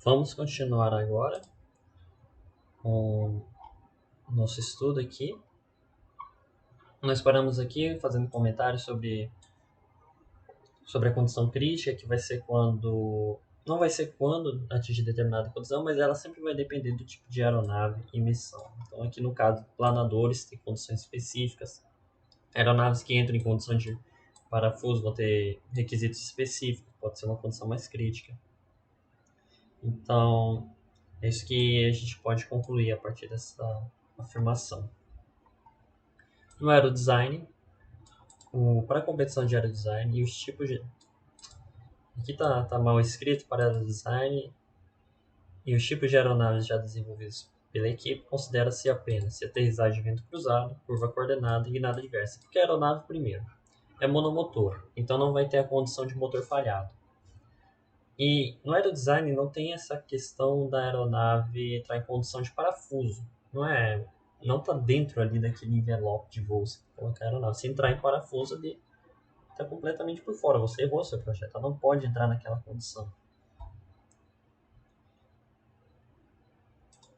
Vamos continuar agora com o nosso estudo aqui. Nós paramos aqui fazendo comentários sobre a condição crítica, que vai ser quando... Não vai ser quando atingir determinada condição, mas ela sempre vai depender do tipo de aeronave e missão. Então aqui no caso, planadores têm condições específicas. Aeronaves que entram em condição de parafuso vão ter requisitos específicos, pode ser uma condição mais crítica. Então, é isso que a gente pode concluir a partir dessa afirmação. No aerodesign, para a competição de aerodesign e os tipos de... Aqui tá mal escrito para aerodesign e os tipos de aeronaves já desenvolvidos pela equipe considera-se apenas se aterrissagem de vento cruzado, curva coordenada e guinada adversa. Porque a aeronave, primeiro, é monomotor, então não vai ter a condição de motor falhado. E no aerodesign não tem essa questão da aeronave entrar em condição de parafuso. Não está dentro ali daquele envelope de voo. Você colocar a aeronave. Se entrar em parafuso ali, está completamente por fora. Você errou seu projeto. Ela não pode entrar naquela condição.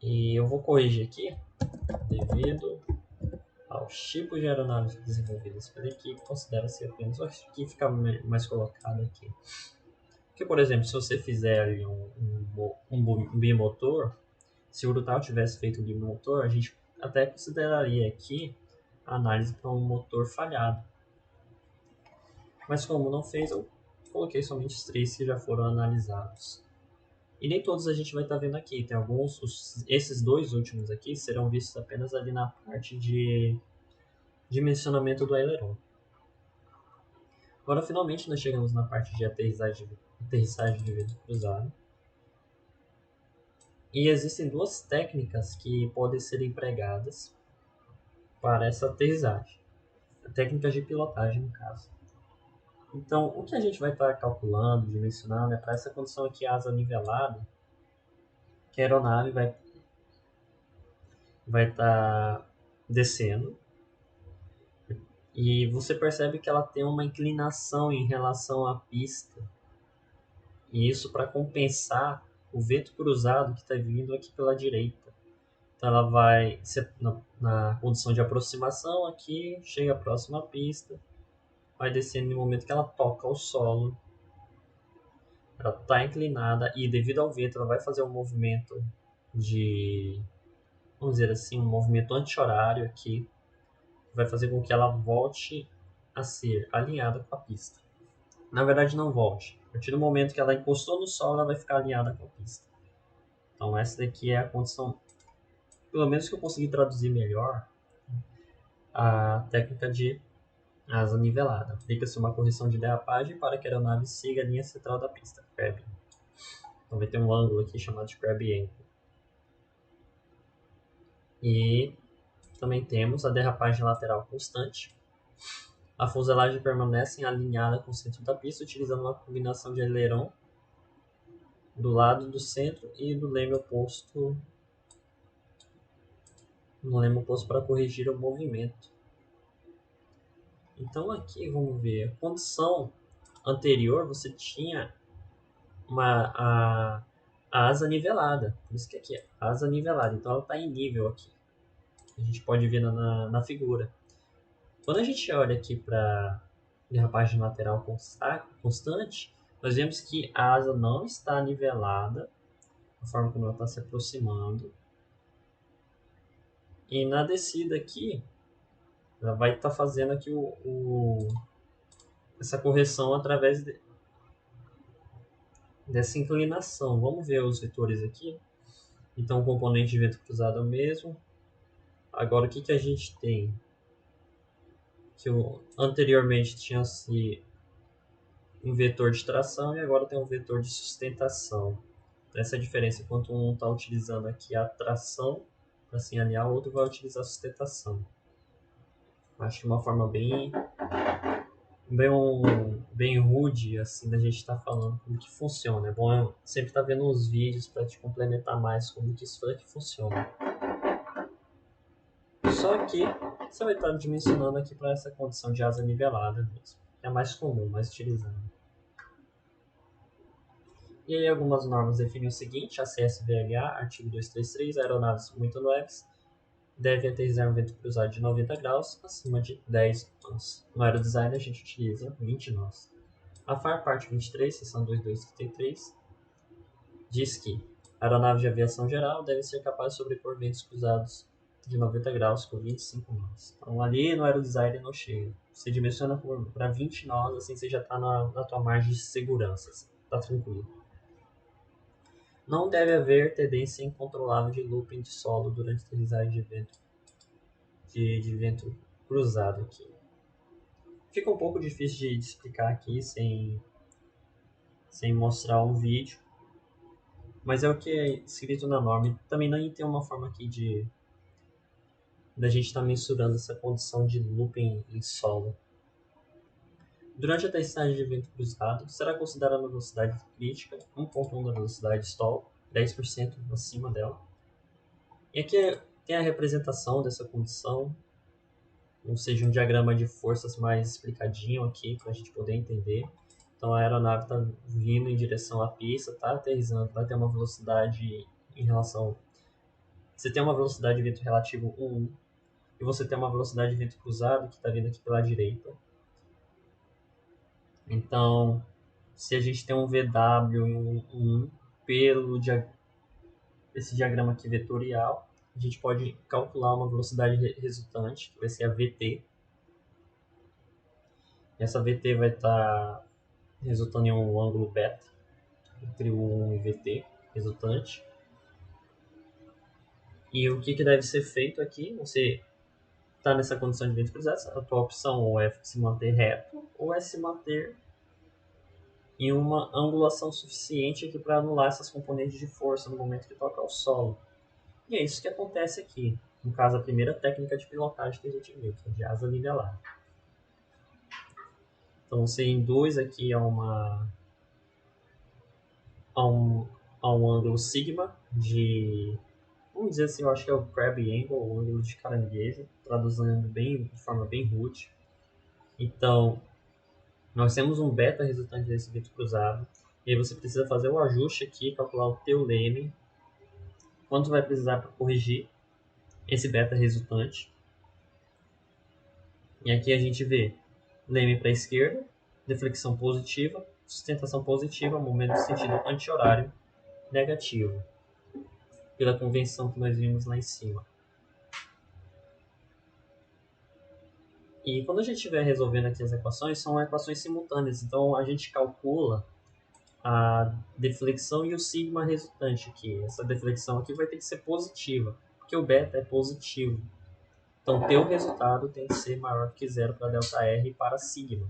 E eu vou corrigir aqui, devido aos tipos de aeronaves desenvolvidas pela equipe, considera-se apenas... Acho que fica mais colocado aqui. Porque, por exemplo, se você fizer ali um bimotor, se o Urutau tivesse feito um bimotor, a gente até consideraria aqui a análise para um motor falhado. Mas como não fez, eu coloquei somente os 3 que já foram analisados. E nem todos a gente vai estar vendo aqui. Tem alguns, esses 2 últimos aqui serão vistos apenas ali na parte de dimensionamento do aileron. Agora, finalmente, nós chegamos na parte de aterrissagem de vento cruzado. E existem 2 técnicas que podem ser empregadas para essa aterrissagem. Técnicas de pilotagem, no caso. Então, o que a gente vai estar calculando, dimensionando, é para essa condição aqui, asa nivelada, que a aeronave vai estar descendo. E você percebe que ela tem uma inclinação em relação à pista. E isso para compensar o vento cruzado que está vindo aqui pela direita. Então ela vai na condição de aproximação aqui, chega próxima à pista, vai descendo no momento que ela toca o solo. Ela está inclinada e devido ao vento ela vai fazer um movimento vamos dizer assim, um movimento anti-horário aqui, vai fazer com que ela volte a ser alinhada com a pista. Na verdade não volte. A partir do momento que ela encostou no solo, ela vai ficar alinhada com a pista. Então essa daqui é a condição, pelo menos que eu consegui traduzir melhor, a técnica de asa nivelada. Aplica-se uma correção de derrapagem para que a aeronave siga a linha central da pista, crab. Então vai ter um ângulo aqui chamado de crab angle. E também temos a derrapagem lateral constante. A fuselagem permanece alinhada com o centro da pista, utilizando uma combinação de aileron do lado do centro e do leme oposto para corrigir o movimento. Então aqui vamos ver, a condição anterior você tinha a asa nivelada, por isso que aqui é asa nivelada, então ela está em nível aqui. A gente pode ver na figura. Quando a gente olha aqui para derrapagem lateral constante, nós vemos que a asa não está nivelada, a forma como ela está se aproximando. E na descida aqui, ela vai estar fazendo aqui essa correção através dessa inclinação. Vamos ver os vetores aqui. Então o componente de vento cruzado é o mesmo. Agora o que a gente tem? Que anteriormente tinha-se um vetor de tração e agora tem um vetor de sustentação. Então, essa é a diferença. Enquanto um está utilizando aqui a tração para se alinhar, o outro vai utilizar a sustentação. Acho que uma forma bem rude assim da gente estar falando como que funciona. É bom eu sempre estar vendo uns vídeos para te complementar mais como que isso aqui funciona. Só que você vai estar dimensionando aqui para essa condição de asa nivelada mesmo. É mais comum, mais utilizado. E aí algumas normas definem o seguinte: a CSVLA, artigo 233, aeronaves muito leves devem aterrissar um vento cruzado de 90 graus acima de 10 nós. No aerodesign a gente utiliza 20 nós. A FAR, parte 23, seção 2233, diz que a aeronave de aviação geral deve ser capaz de sobrepor ventos cruzados de 90 graus com 25 nós. Então ali no aerodesign não chega. Você dimensiona para 20 nós, assim você já está na tua margem de segurança. Está tranquilo. Não deve haver tendência incontrolável de looping de solo durante a aterrissagem de vento cruzado aqui. Fica um pouco difícil de explicar aqui sem mostrar um vídeo, mas é o que é escrito na norma. E também não tem uma forma aqui da gente estar mensurando essa condição de looping em solo. Durante a aterrissagem de vento cruzado, será considerada a velocidade crítica 1.1 da velocidade stall, 10% acima dela. E aqui tem a representação dessa condição, ou seja, um diagrama de forças mais explicadinho aqui para a gente poder entender. Então a aeronave está vindo em direção à pista, está aterrissando, vai ter uma velocidade em relação... Você tem uma velocidade de vento relativo 1, e você tem uma velocidade de vento cruzado que está vindo aqui pela direita. Então, se a gente tem um VW e um 1 pelo esse diagrama aqui vetorial, a gente pode calcular uma velocidade resultante, que vai ser a VT. Essa VT vai estar resultando em um ângulo beta entre o 1 e VT resultante. E o que deve ser feito aqui? Você está nessa condição de vento cruzado, a tua opção ou é se manter reto ou é se manter em uma angulação suficiente aqui para anular essas componentes de força no momento que toca ao solo. E é isso que acontece aqui. No caso, a primeira técnica de pilotagem que a gente viu, que é de asa nivelada. Então você induz aqui a um ângulo sigma de, vamos dizer assim, eu acho que é o crab angle, o ângulo de caranguejo, traduzindo de forma bem rude. Então, nós temos um beta resultante desse vento cruzado, e aí você precisa fazer o ajuste aqui, calcular o teu leme, quanto vai precisar para corrigir esse beta resultante. E aqui a gente vê leme para a esquerda, deflexão positiva, sustentação positiva, momento de sentido anti-horário negativo, pela convenção que nós vimos lá em cima. E quando a gente estiver resolvendo aqui as equações, são equações simultâneas, então a gente calcula a deflexão e o sigma resultante aqui. Essa deflexão aqui vai ter que ser positiva, porque o beta é positivo. Então, teu resultado tem que ser maior que zero para ΔR e para sigma.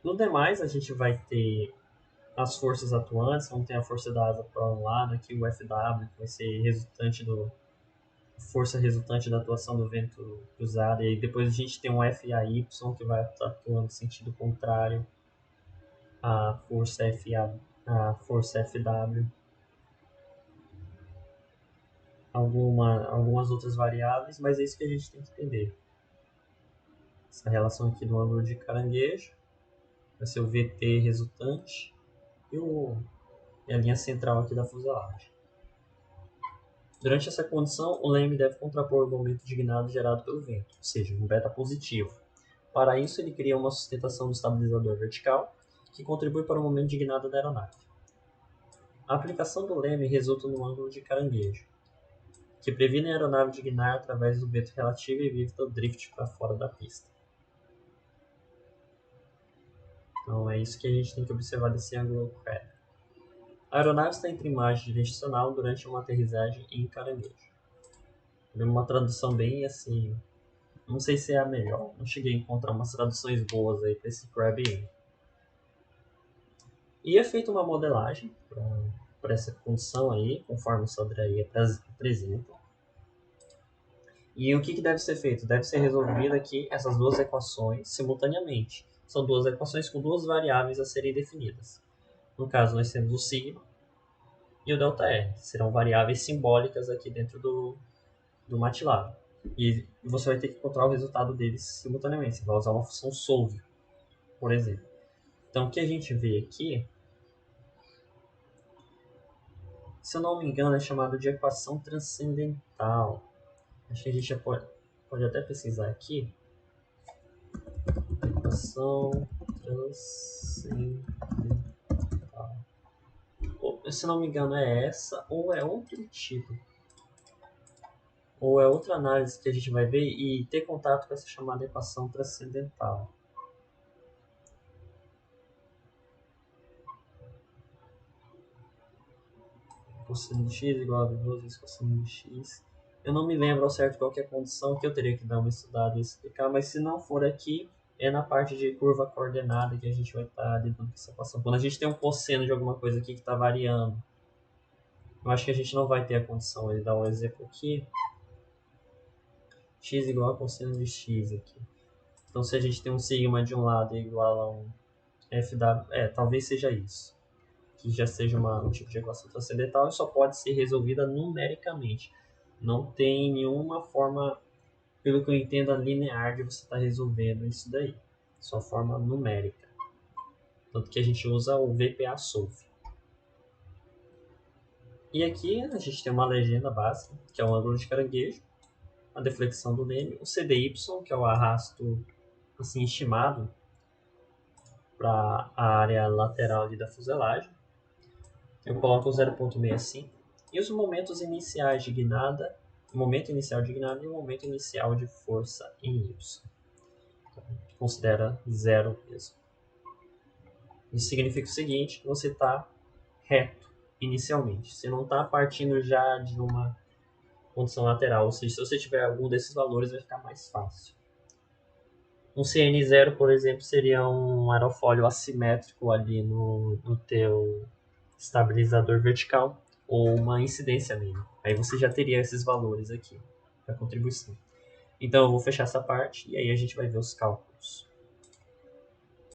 No demais, a gente vai ter as forças atuantes, vamos ter a força da asa para um lado, aqui o FW, que vai ser força resultante da atuação do vento cruzado, e aí depois a gente tem um FAY, que vai atuando no sentido contrário à força FW. Algumas outras variáveis, mas é isso que a gente tem que entender. Essa relação aqui do ângulo de caranguejo vai ser o VT resultante e a linha central aqui da fuselagem. Durante essa condição, o leme deve contrapor o momento de guinada gerado pelo vento, ou seja, um beta positivo. Para isso, ele cria uma sustentação do estabilizador vertical, que contribui para o momento de guinada da aeronave. A aplicação do leme resulta no ângulo de caranguejo, que previne a aeronave de guinar através do vento relativo e evita o drift para fora da pista. Então é isso que a gente tem que observar desse ângulo reto. A aeronave está entre imagem direcional durante uma aterrissagem em caranguejo. É uma tradução bem assim, não sei se é a melhor, não cheguei a encontrar umas traduções boas aí para esse crab angle. E é feita uma modelagem para essa condição aí, conforme o Sodré aí apresenta. E o que deve ser feito? Deve ser resolvido aqui essas duas equações simultaneamente. São duas equações com duas variáveis a serem definidas. No caso, nós temos o sigma e o ΔR. Serão variáveis simbólicas aqui dentro do MATLAB. E você vai ter que encontrar o resultado deles simultaneamente. Você vai usar uma função solve, por exemplo. Então, o que a gente vê aqui, se eu não me engano, é chamado de equação transcendental. Acho que a gente já pode até pesquisar aqui. Equação transcendental. Se não me engano, é essa ou é outro tipo. Ou é outra análise que a gente vai ver e ter contato com essa chamada equação transcendental. Cosseno de x igual a 2 vezes cosseno de x. Eu não me lembro ao certo qual é a condição que eu teria que dar uma estudada e explicar, mas se não for aqui, é na parte de curva coordenada que a gente vai estar lidando com essa equação. Quando a gente tem um cosseno de alguma coisa aqui que está variando, eu acho que a gente não vai ter a condição. Ele dá um exemplo aqui. X igual a cosseno de x aqui. Então, se a gente tem um sigma de um lado igual a um FW, talvez seja isso. Que já seja um tipo de equação transcendental e só pode ser resolvida numericamente. Não tem nenhuma forma, pelo que eu entendo, linear de você estar resolvendo isso daí. Só forma numérica. Tanto que a gente usa o VPA-Solve. E aqui a gente tem uma legenda básica, que é o ângulo de caranguejo, a deflexão do Leme, o CDY, que é o arrasto assim, estimado para a área lateral ali da fuselagem. Eu coloco o 0,65. E os momentos iniciais de guinada, o momento inicial de guinada e o momento inicial de força em Y. Então, considera zero mesmo. Isso significa o seguinte, você está reto inicialmente. Você não está partindo já de uma condição lateral. Ou seja, se você tiver algum desses valores, vai ficar mais fácil. Um CN0, por exemplo, seria um aerofólio assimétrico ali no teu estabilizador vertical ou uma incidência mínima. Aí você já teria esses valores aqui para contribuição. Então eu vou fechar essa parte e aí a gente vai ver os cálculos.